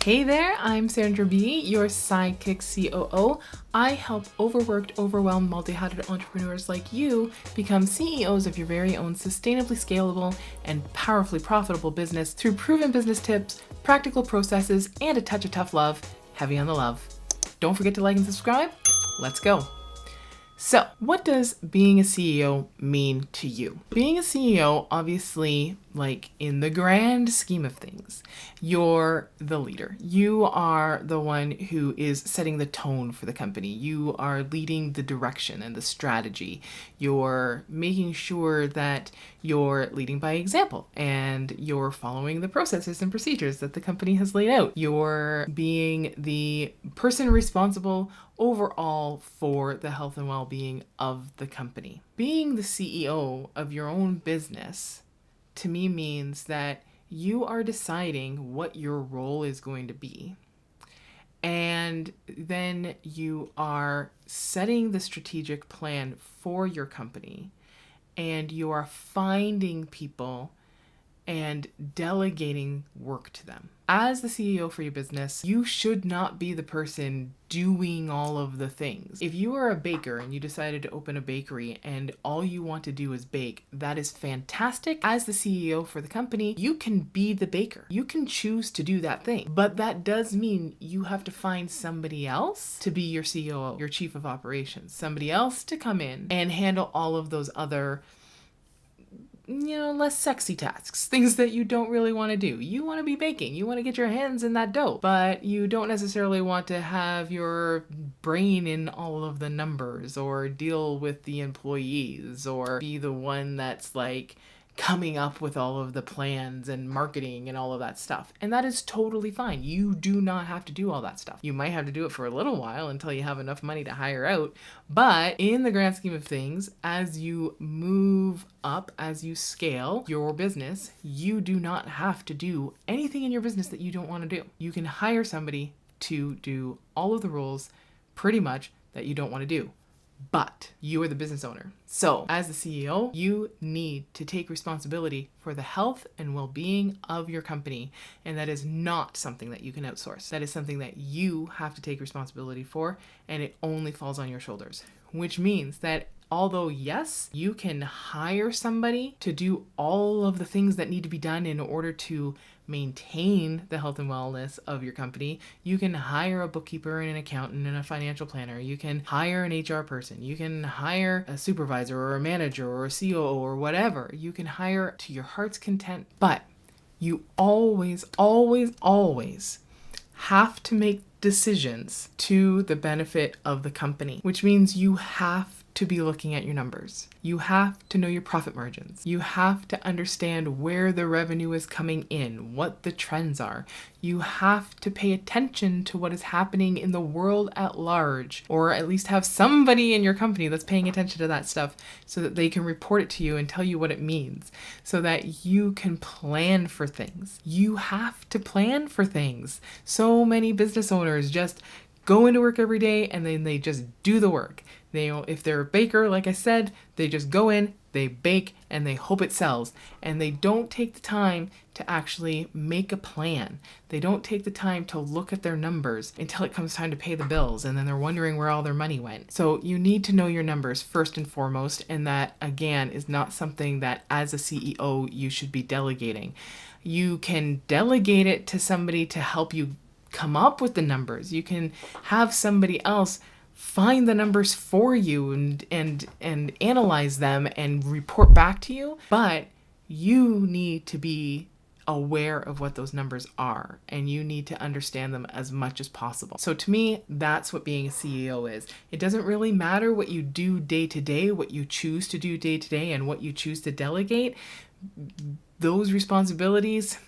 Hey there, I'm Sandra B, your sidekick COO. I help overworked, overwhelmed, multi-hatted entrepreneurs like you become CEOs of your very own sustainably scalable and powerfully profitable business through proven business tips, practical processes, and a touch of tough love, heavy on the love. Don't forget to like and subscribe. Let's go. So, what does being a CEO mean to you? Being a CEO, obviously, like in the grand scheme of things, you're the leader. You are the one who is setting the tone for the company. You are leading the direction and the strategy. You're making sure that you're leading by example and you're following the processes and procedures that the company has laid out. You're being the person responsible overall for the health and well-being of the company. Being the CEO of your own business, to me, means that you are deciding what your role is going to be. And then you are setting the strategic plan for your company, and you are finding people and delegating work to them. As the CEO for your business, you should not be the person doing all of the things. If you are a baker and you decided to open a bakery and all you want to do is bake, that is fantastic. As the CEO for the company, you can be the baker. You can choose to do that thing. But that does mean you have to find somebody else to be your COO, your chief of operations, somebody else to come in and handle all of those other less sexy tasks, things that you don't really want to do. You want to be baking, you want to get your hands in that dough, but you don't necessarily want to have your brain in all of the numbers or deal with the employees or be the one that's like coming up with all of the plans and marketing and all of that stuff. And that is totally fine. You do not have to do all that stuff. You might have to do it for a little while until you have enough money to hire out. But in the grand scheme of things, as you move up, as you scale your business, you do not have to do anything in your business that you don't want to do. You can hire somebody to do all of the roles pretty much that you don't want to do. But you are the business owner. So as the CEO, you need to take responsibility for the health and well-being of your company. And that is not something that you can outsource. That is something that you have to take responsibility for, and it only falls on your shoulders. Which means that although, yes, you can hire somebody to do all of the things that need to be done in order to maintain the health and wellness of your company. You can hire a bookkeeper and an accountant and a financial planner. You can hire an HR person. You can hire a supervisor or a manager or a COO or whatever. You can hire to your heart's content. But you always, always, always have to make decisions to the benefit of the company, which means you have to be looking at your numbers. You have to know your profit margins. You have to understand where the revenue is coming in, what the trends are. You have to pay attention to what is happening in the world at large, or at least have somebody in your company that's paying attention to that stuff so that they can report it to you and tell you what it means, so that you can plan for things. You have to plan for things. So many business owners just go into work every day and then they just do the work. If they're a baker, like I said, they just go in, they bake, and they hope it sells. And they don't take the time to actually make a plan. They don't take the time to look at their numbers until it comes time to pay the bills, and then they're wondering where all their money went. So you need to know your numbers first and foremost, and that, again, is not something that as a CEO you should be delegating. You can delegate it to somebody to help you come up with the numbers. You can have somebody else find the numbers for you and analyze them and report back to you, but you need to be aware of what those numbers are, and you need to understand them as much as possible. So to me, that's what being a CEO is. It doesn't really matter what you do day to day, what you choose to do day to day, and what you choose to delegate. Those responsibilities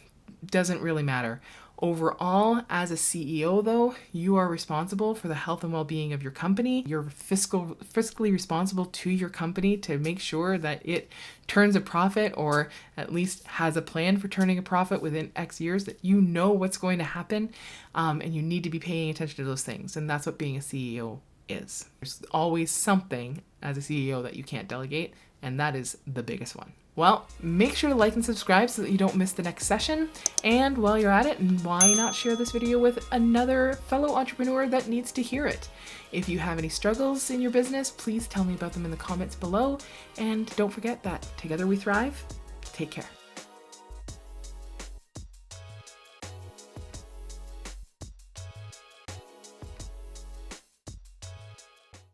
doesn't really matter. Overall, as a CEO, though, you are responsible for the health and well-being of your company. You're fiscally responsible to your company to make sure that it turns a profit, or at least has a plan for turning a profit within X years, that you know what's going to happen, and you need to be paying attention to those things. And that's what being a CEO is. There's always something as a CEO that you can't delegate, and that is the biggest one. Well, make sure to like and subscribe so that you don't miss the next session. And while you're at it, why not share this video with another fellow entrepreneur that needs to hear it? If you have any struggles in your business, please tell me about them in the comments below. And don't forget that together we thrive. Take care.